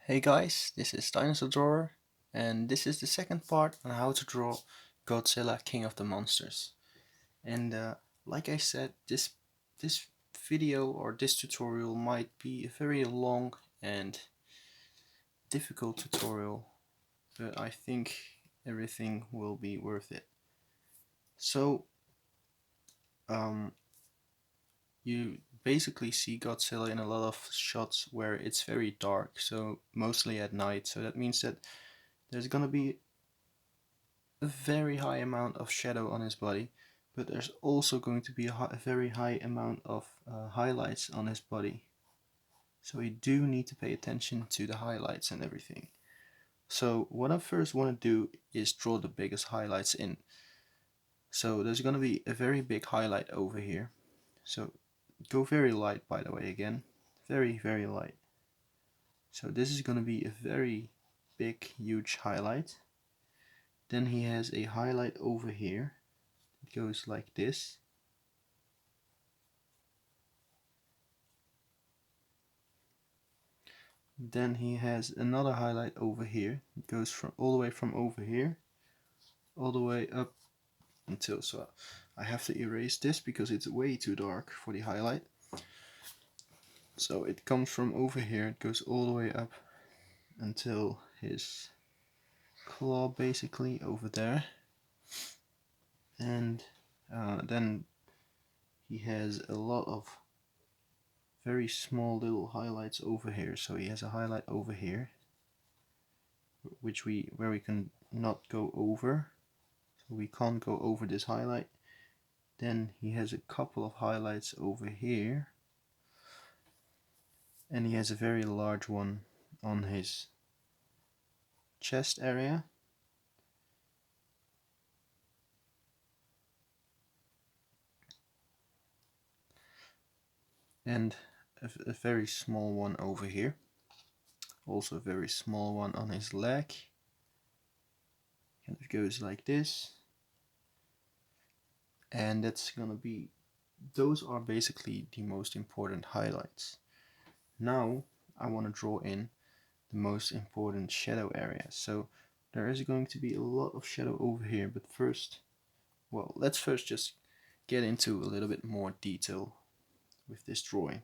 Hey guys, this is Dinosaur Drawer, and this is the second part on how to draw Godzilla King of the Monsters. And like I said, this video or this tutorial might be a very long and difficult tutorial, but I think everything will be worth it. So, um, you basically see Godzilla in a lot of shots where it's very dark, so mostly at night. So that means that there's gonna be a very high amount of shadow on his body, but there's also going to be a very high amount of highlights on his body. So you do need to pay attention to the highlights and everything. So what I first want to do is draw the biggest highlights in. So there's going to be a very big highlight over here. So go very light, by the way, again. Very light. So this is going to be a very big, huge highlight. Then he has a highlight over here. It goes like this. Then he has another highlight over here. It goes from all the way from over here all the way up until, so I have to erase this because it's way too dark for the highlight. So it comes from over here, it goes all the way up until his claw, basically over there. And then he has a lot of very small little highlights over here. So he has a highlight over here, where we can not go over. So we can't go over this highlight. Then he has a couple of highlights over here, and he has a very large one on his chest area. And a very small one over here. Also a very small one on his leg. Kind of goes like this. And that's gonna be, those are basically the most important highlights. Now I want to draw in the most important shadow areas. So there is going to be a lot of shadow over here, but first, well, let's first just get into a little bit more detail with this drawing.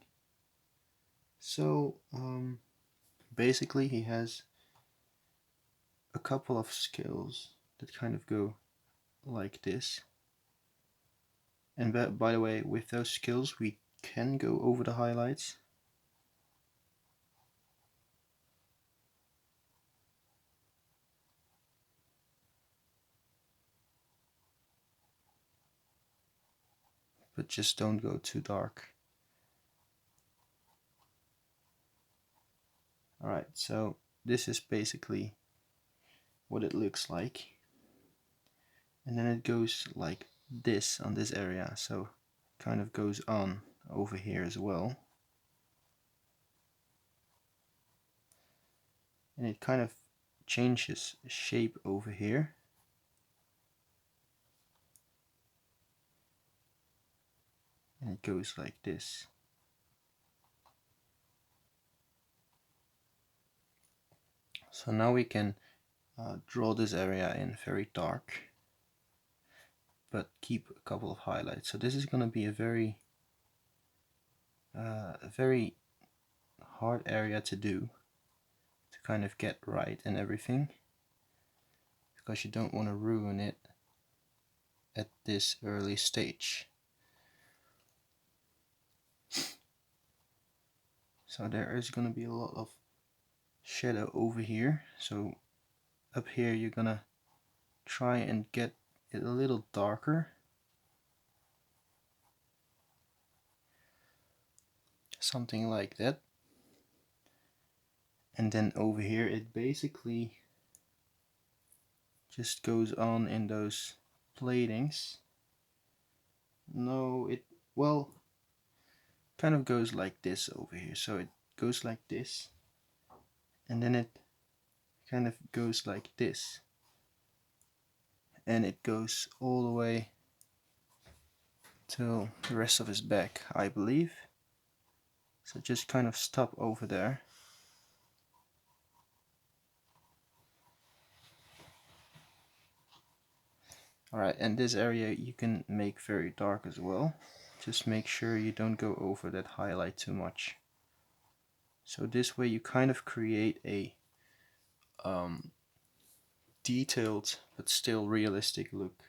So basically he has a couple of scales that kind of go like this. And by the way, with those scales we can go over the highlights. But just don't go too dark. Alright, so this is basically what it looks like. And then it goes like this on this area, so kind of goes on over here as well. And it kind of changes shape over here. And it goes like this. So now we can draw this area in very dark, but keep a couple of highlights. So this is going to be a very hard area to do, to kind of get right and everything, because you don't want to ruin it at this early stage. So there is going to be a lot of shadow over here. So up here you're gonna try and get it a little darker. Something like that. And then over here it basically just goes on in those platings. No, it, well, kind of goes like this over here. So it goes like this, and then it kind of goes like this, and it goes all the way till the rest of his back, I believe. So just kind of stop over there. Alright, and this area you can make very dark as well. Just make sure you don't go over that highlight too much. So this way you kind of create a detailed but still realistic look.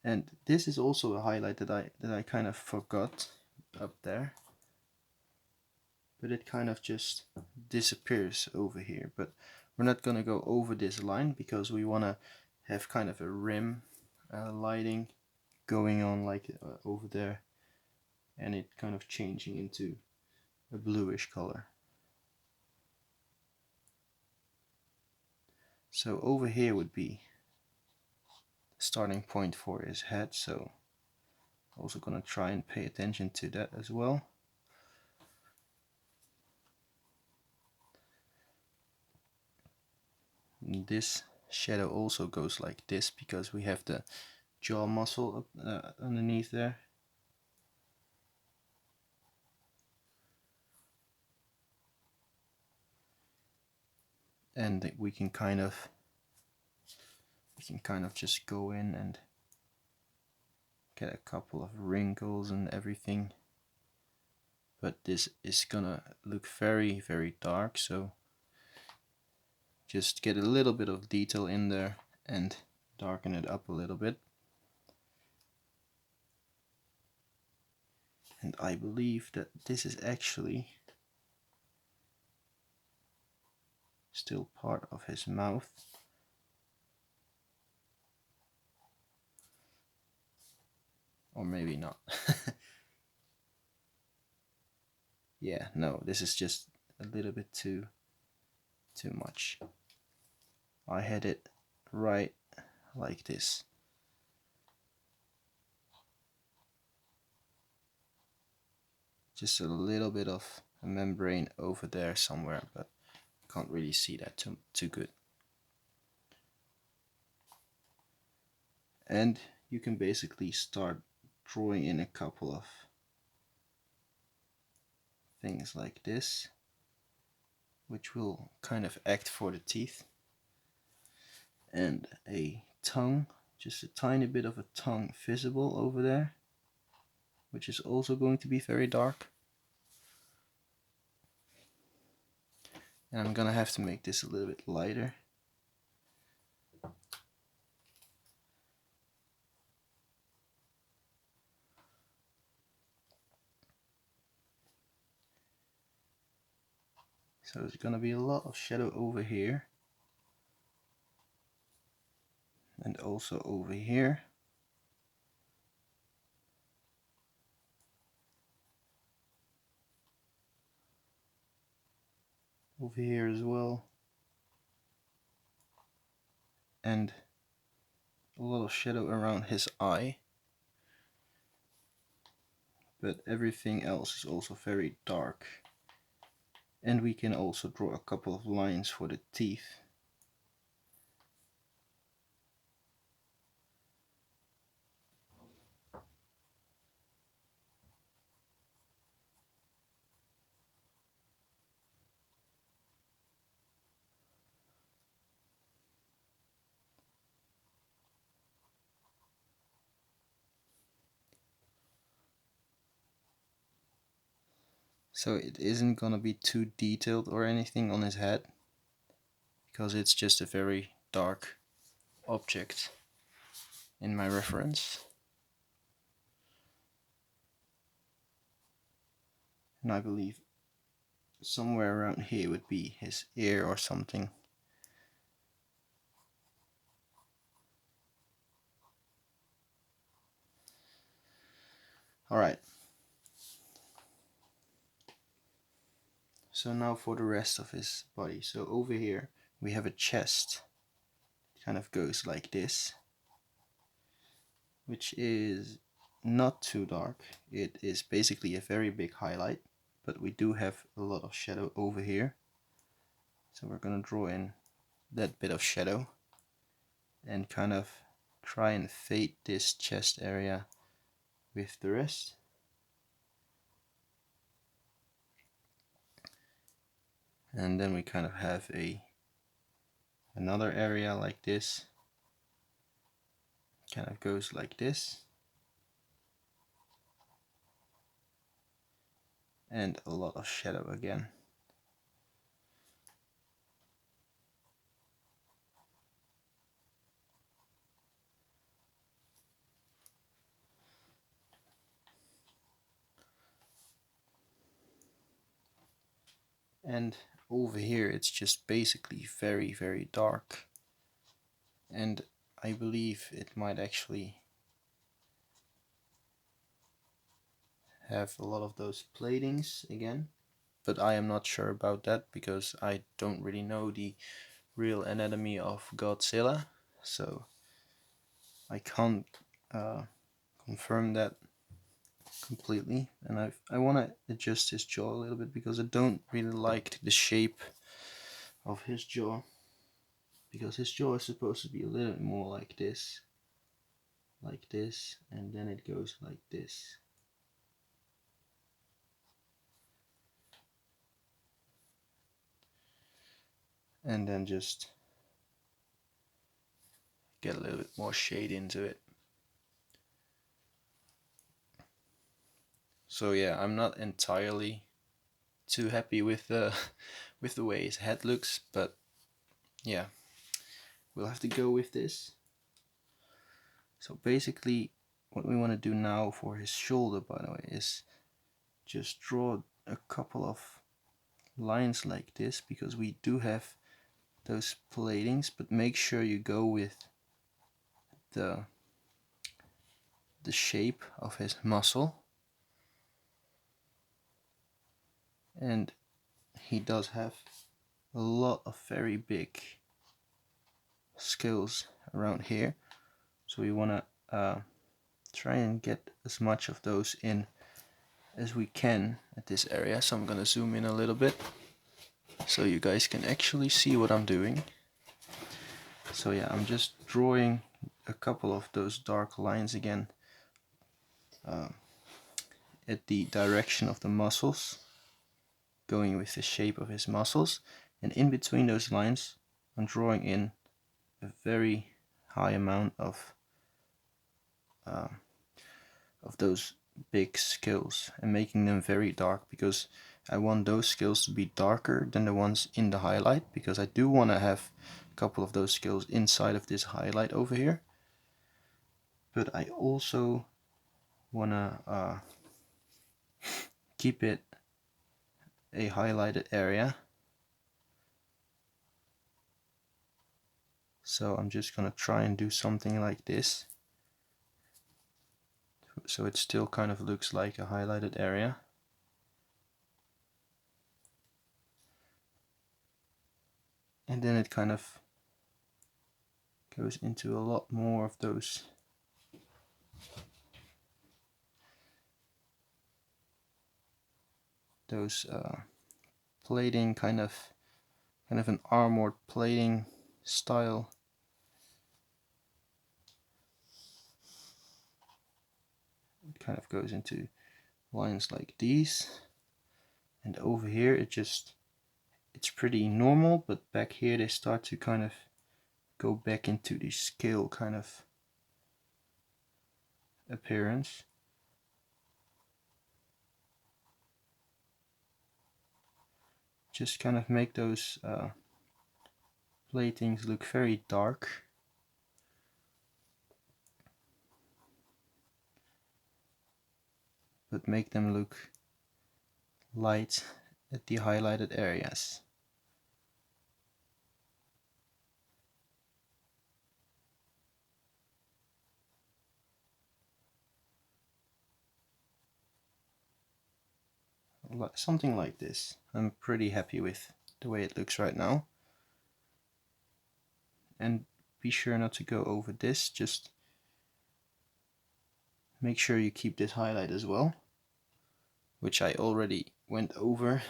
And this is also a highlight that I kind of forgot up there, but it kind of just disappears over here. But we're not gonna go over this line because we want to have kind of a rim lighting going on like over there, and it kind of changing into a bluish color. So over here would be the starting point for his head, so also gonna try and pay attention to that as well. And this shadow also goes like this because we have the jaw muscle up, underneath there. And we can kind of just go in and get a couple of wrinkles and everything. But this is gonna look very, very dark, so just get a little bit of detail in there and darken it up a little bit. And I believe that this is actually still part of his mouth. Or maybe not. Yeah, no, this is just a little bit too much. I had it right like this. Just a little bit of a membrane over there somewhere, but can't really see that too good. And you can basically start drawing in a couple of things like this, which will kind of act for the teeth. And a tongue, just a tiny bit of a tongue visible over there, which is also going to be very dark. And I'm gonna have to make this a little bit lighter. So there's gonna be a lot of shadow over here. And also over here. Over here as well. And a lot of shadow around his eye. But everything else is also very dark. And we can also draw a couple of lines for the teeth. So it isn't gonna be too detailed or anything on his head, because it's just a very dark object in my reference. And I believe somewhere around here would be his ear or something. Alright. So now for the rest of his body. So over here we have a chest. It kind of goes like this, which is not too dark. It is basically a very big highlight, but we do have a lot of shadow over here. So we're gonna draw in that bit of shadow and kind of try and fade this chest area with the rest. And then we kind of have another area like this, kind of goes like this. And a lot of shadow again. And over here it's just basically very, very dark. And I believe it might actually have a lot of those platings again. But I am not sure about that because I don't really know the real anatomy of Godzilla. So I can't confirm that completely. And I want to adjust his jaw a little bit because I don't really like the shape of his jaw. Because his jaw is supposed to be a little bit more like this, and then it goes like this. And then just get a little bit more shade into it. So yeah, I'm not entirely too happy with the with the way his head looks, but yeah, we'll have to go with this. So basically what we want to do now for his shoulder, by the way, is just draw a couple of lines like this, because we do have those platings, but make sure you go with the shape of his muscle. And he does have a lot of very big scales around here, so we want to try and get as much of those in as we can at this area. So I'm gonna zoom in a little bit so you guys can actually see what I'm doing. So yeah, I'm just drawing a couple of those dark lines again at the direction of the muscles, going with the shape of his muscles, and in between those lines I'm drawing in a very high amount of those big scales and making them very dark, because I want those scales to be darker than the ones in the highlight, because I do want to have a couple of those scales inside of this highlight over here, but I also want to keep it a highlighted area. So I'm just gonna try and do something like this, so it still kind of looks like a highlighted area. And then it kind of goes into a lot more of those plating, kind of an armored plating style. It kind of goes into lines like these, and over here it's pretty normal, but back here they start to kind of go back into the scale kind of appearance. Just kind of make those platings look very dark. But make them look light at the highlighted areas. Something like this. I'm pretty happy with the way it looks right now. And be sure not to go over this, just make sure you keep this highlight as well, which I already went over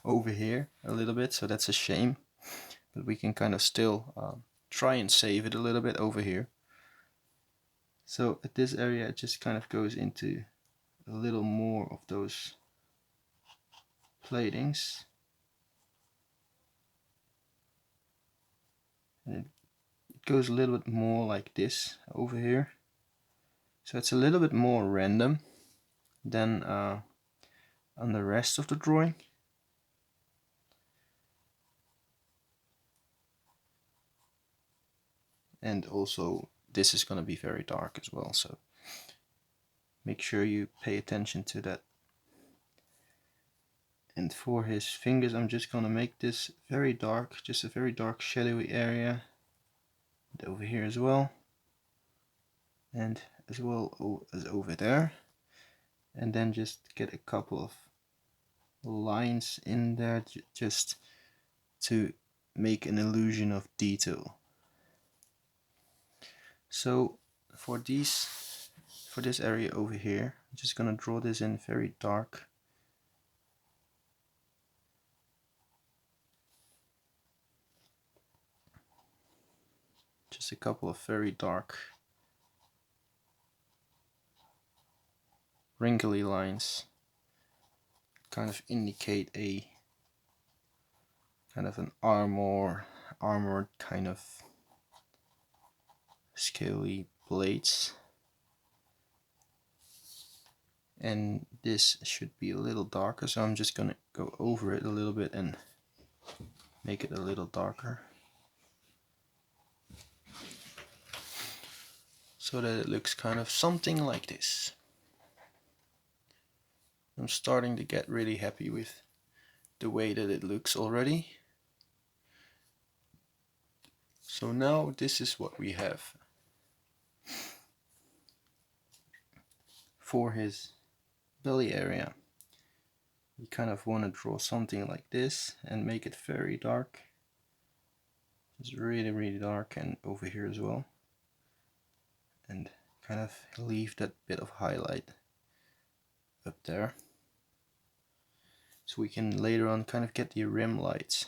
over here a little bit, so that's a shame, but we can kind of still try and save it a little bit over here. So at this area it just kind of goes into a little more of those platings, and it goes a little bit more like this over here. So it's a little bit more random than on the rest of the drawing. And also this is going to be very dark as well, so make sure you pay attention to that. And for his fingers, I'm just going to make this very dark, just a very dark shadowy area. And over here as well. And as well as over there. And then just get a couple of lines in there just to make an illusion of detail. So for this area over here, I'm just going to draw this in very dark. Just a couple of very dark wrinkly lines, kind of indicate a kind of an armored kind of scaly blades. And this should be a little darker, so I'm just gonna go over it a little bit and make it a little darker, so that it looks kind of something like this. I'm starting to get really happy with the way that it looks already. So now this is what we have for his belly area. You kind of want to draw something like this and make it very dark. It's really dark, and over here as well. And kind of leave that bit of highlight up there, so we can later on kind of get the rim lights.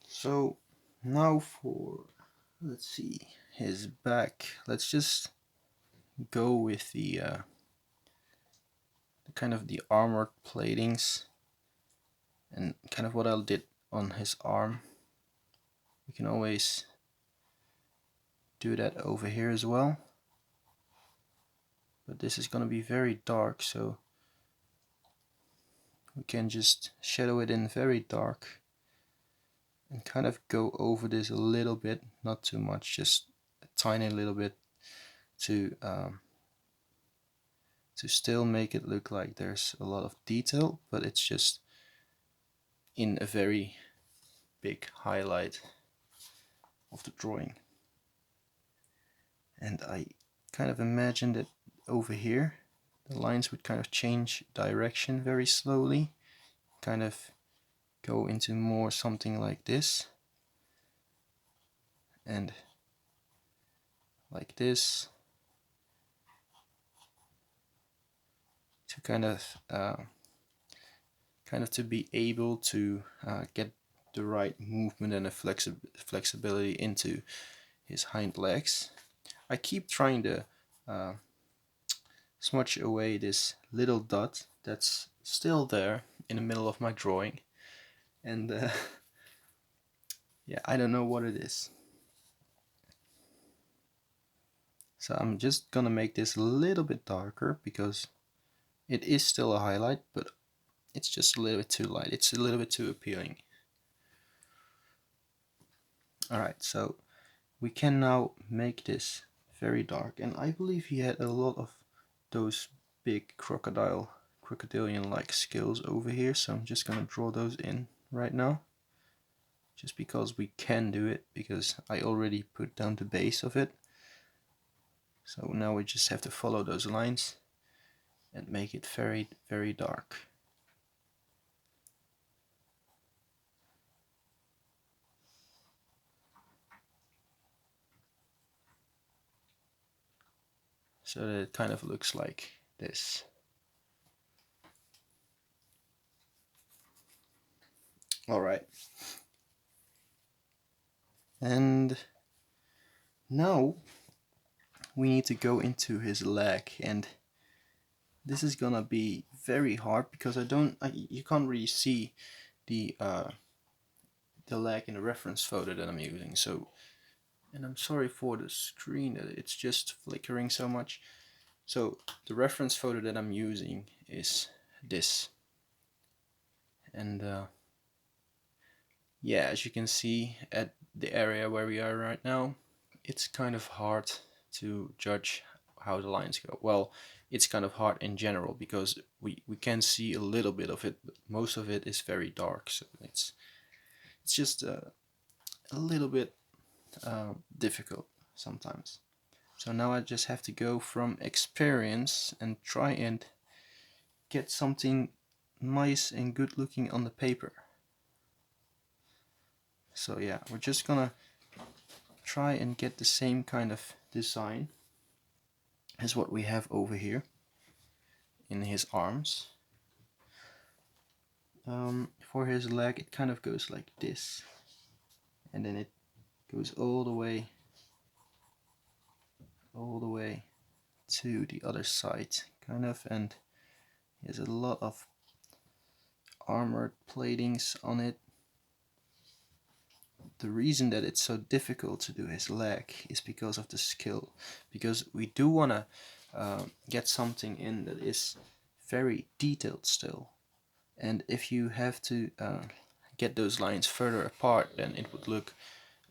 So now for, let's see, his back. Let's just go with the kind of the armored platings and kind of what I did on his arm. We can always do that over here as well, but this is going to be very dark, so we can just shadow it in very dark and kind of go over this a little bit, not too much, just a tiny little bit, to still make it look like there's a lot of detail, but it's just in a very big highlight of the drawing. And I kind of imagine that over here the lines would kind of change direction very slowly, kind of go into more something like this and like this, to kind of to be able to get the right movement and a flexibility into his hind legs. I keep trying to smudge away this little dot that's still there in the middle of my drawing, and yeah, I don't know what it is. So I'm just gonna make this a little bit darker, because it is still a highlight, but it's just a little bit too light. It's a little bit too appealing. Alright, so we can now make this very dark, and I believe he had a lot of those big crocodilian like scales over here, so I'm just gonna draw those in right now, just because we can do it, because I already put down the base of it. So now we just have to follow those lines and make it very dark. So that it kind of looks like this. Alright. And now we need to go into his leg, and this is gonna be very hard because you can't really see the leg in the reference photo that I'm using. So, and I'm sorry for the screen that it's just flickering so much. So the reference photo that I'm using is this, and yeah, as you can see at the area where we are right now, it's kind of hard to judge how the lines go. Well, it's kind of hard in general because we can see a little bit of it, but most of it is very dark, so it's just a little bit difficult sometimes. So now I just have to go from experience and try and get something nice and good looking on the paper. So yeah, we're just gonna try and get the same kind of design as what we have over here in his arms. For his leg, it kind of goes like this, and then it goes all the way to the other side, kind of, and he has a lot of armored platings on it. The reason that it's so difficult to do his leg is because of the skill, because we do want to get something in that is very detailed still, and if you have to get those lines further apart, then it would look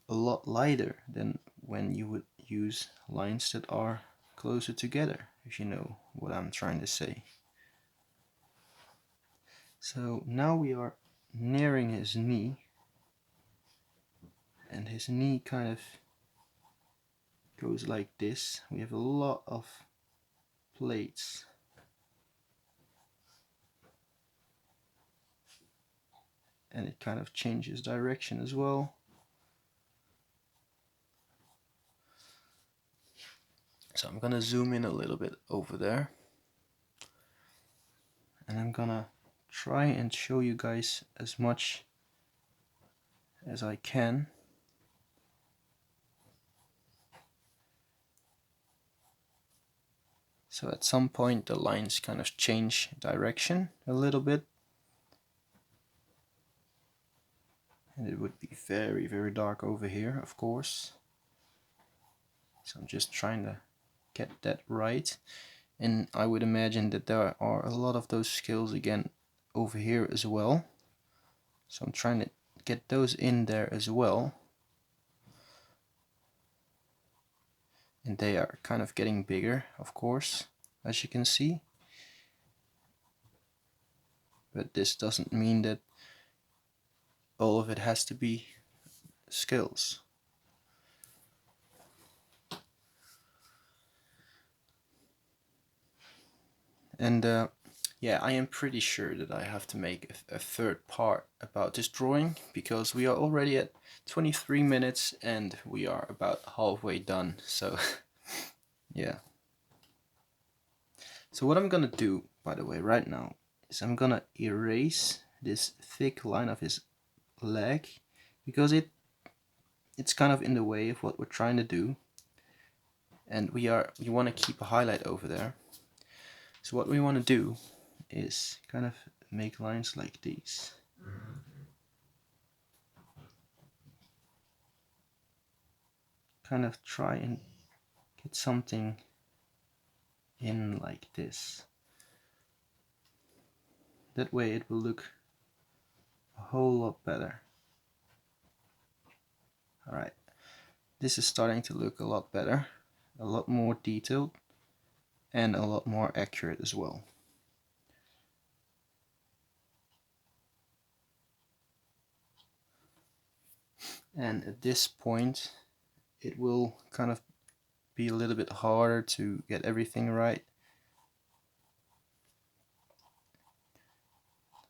a lot lighter than when you would use lines that are closer together, if you know what I'm trying to say. So now we are nearing his knee, and his knee kind of goes like this. We have a lot of plates, and it kind of changes direction as well. So I'm gonna zoom in a little bit over there, and I'm gonna try and show you guys as much as I can. So at some point the lines kind of change direction a little bit, and it would be very, very dark over here, of course. So I'm just trying to get that right, and I would imagine that there are a lot of those skills again over here as well. So I'm trying to get those in there as well, and they are kind of getting bigger, of course, as you can see, but this doesn't mean that all of it has to be skills. And yeah, I am pretty sure that I have to make a third part about this drawing, because we are already at 23 minutes and we are about halfway done, so yeah. So what I'm gonna do, by the way, right now, is I'm gonna erase this thick line of his leg, because it's kind of in the way of what we're trying to do, and we want to keep a highlight over there. So what we want to do is kind of make lines like these. Kind of try and get something in like this. That way it will look a whole lot better. Alright, this is starting to look a lot better, a lot more detailed, and a lot more accurate as well. And at this point it will kind of be a little bit harder to get everything right.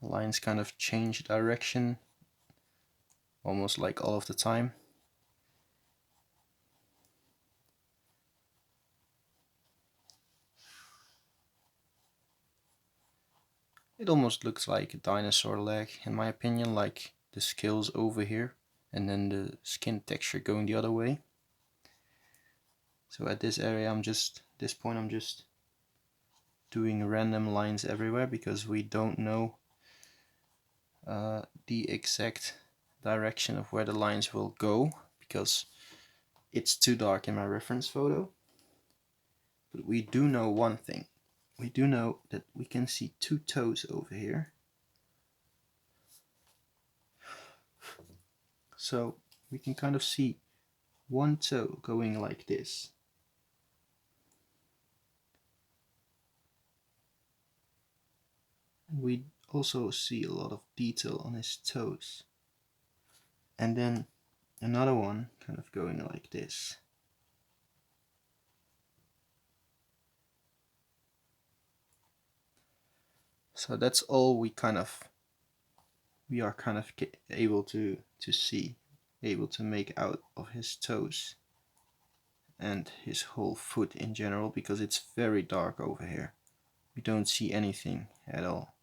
The lines kind of change direction almost like all of the time. It almost looks like a dinosaur leg, in my opinion, like the scales over here and then the skin texture going the other way. So at this area I'm just doing random lines everywhere because we don't know the exact direction of where the lines will go because it's too dark in my reference photo. But we do know one thing. We do know that we can see two toes over here. So we can kind of see one toe going like this. And we also see a lot of detail on his toes. And then another one kind of going like this. So that's all we are kind of able to see, able to make out of his toes and his whole foot in general, because it's very dark over here. We don't see anything at all.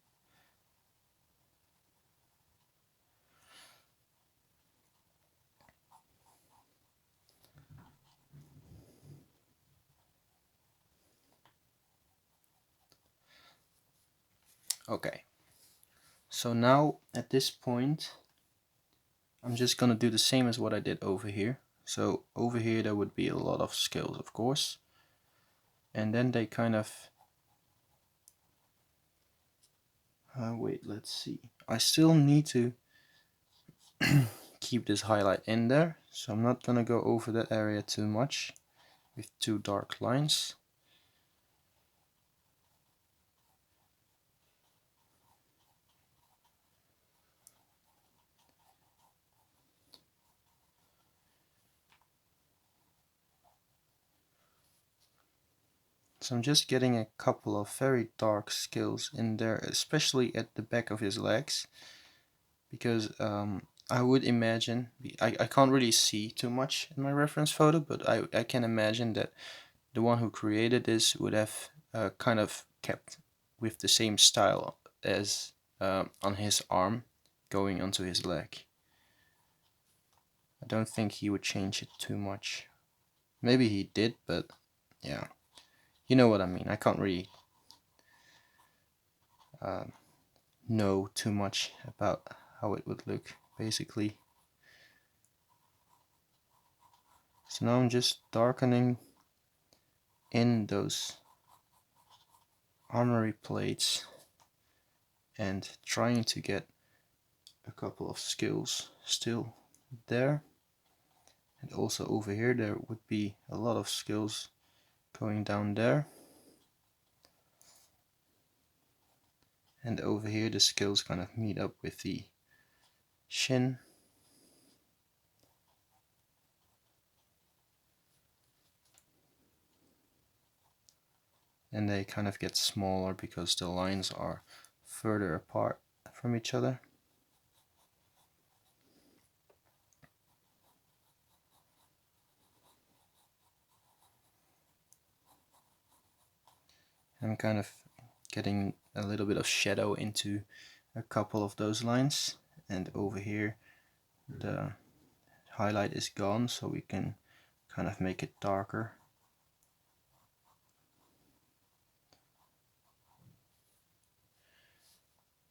Okay, so now at this point I'm just gonna do the same as what I did over here. So over here there would be a lot of scales, of course, and then they kind of wait, let's see, I still need to keep this highlight in there, so I'm not gonna go over that area too much with two dark lines. So I'm just getting a couple of very dark scales in there, especially at the back of his legs, because I would imagine, I can't really see too much in my reference photo, but I can imagine that the one who created this would have kind of kept with the same style as on his arm going onto his leg. I don't think he would change it too much. Maybe he did, but yeah, you know what I mean. I can't really know too much about how it would look, basically. So now I'm just darkening in those honorary plates and trying to get a couple of scales still there. And also over here there would be a lot of scales going down there. And over here the scales kind of meet up with the shin. And they kind of get smaller because the lines are further apart from each other. I'm kind of getting a little bit of shadow into a couple of those lines, and over here the highlight is gone, so we can kind of make it darker.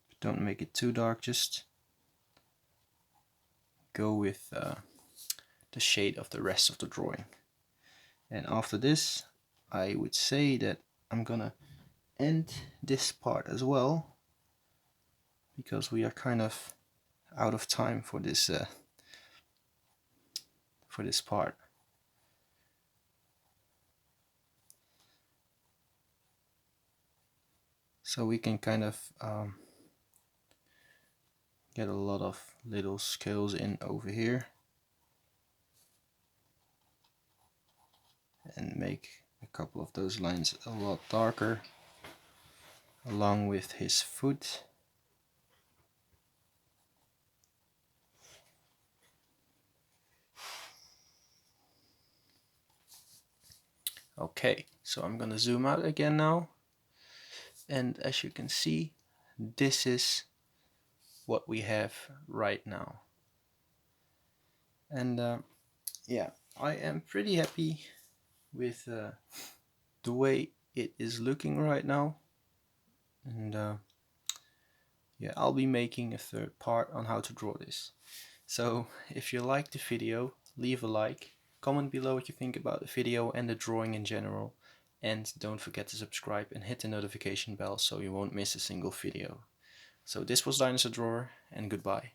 But don't make it too dark, just go with the shade of the rest of the drawing. And after this I would say that I'm gonna end this part as well, because we are kind of out of time for this part. So we can kind of get a lot of little scales in over here and make a couple of those lines a lot darker, along with his foot. Okay, so I'm gonna zoom out again now, and as you can see, this is what we have right now. And yeah, I am pretty happy with the way it is looking right now. And yeah, I'll be making a third part on how to draw this. So if you liked the video, leave a like, comment below what you think about the video and the drawing in general, and don't forget to subscribe and hit the notification bell so you won't miss a single video. So this was Dinosaur Drawer, and goodbye.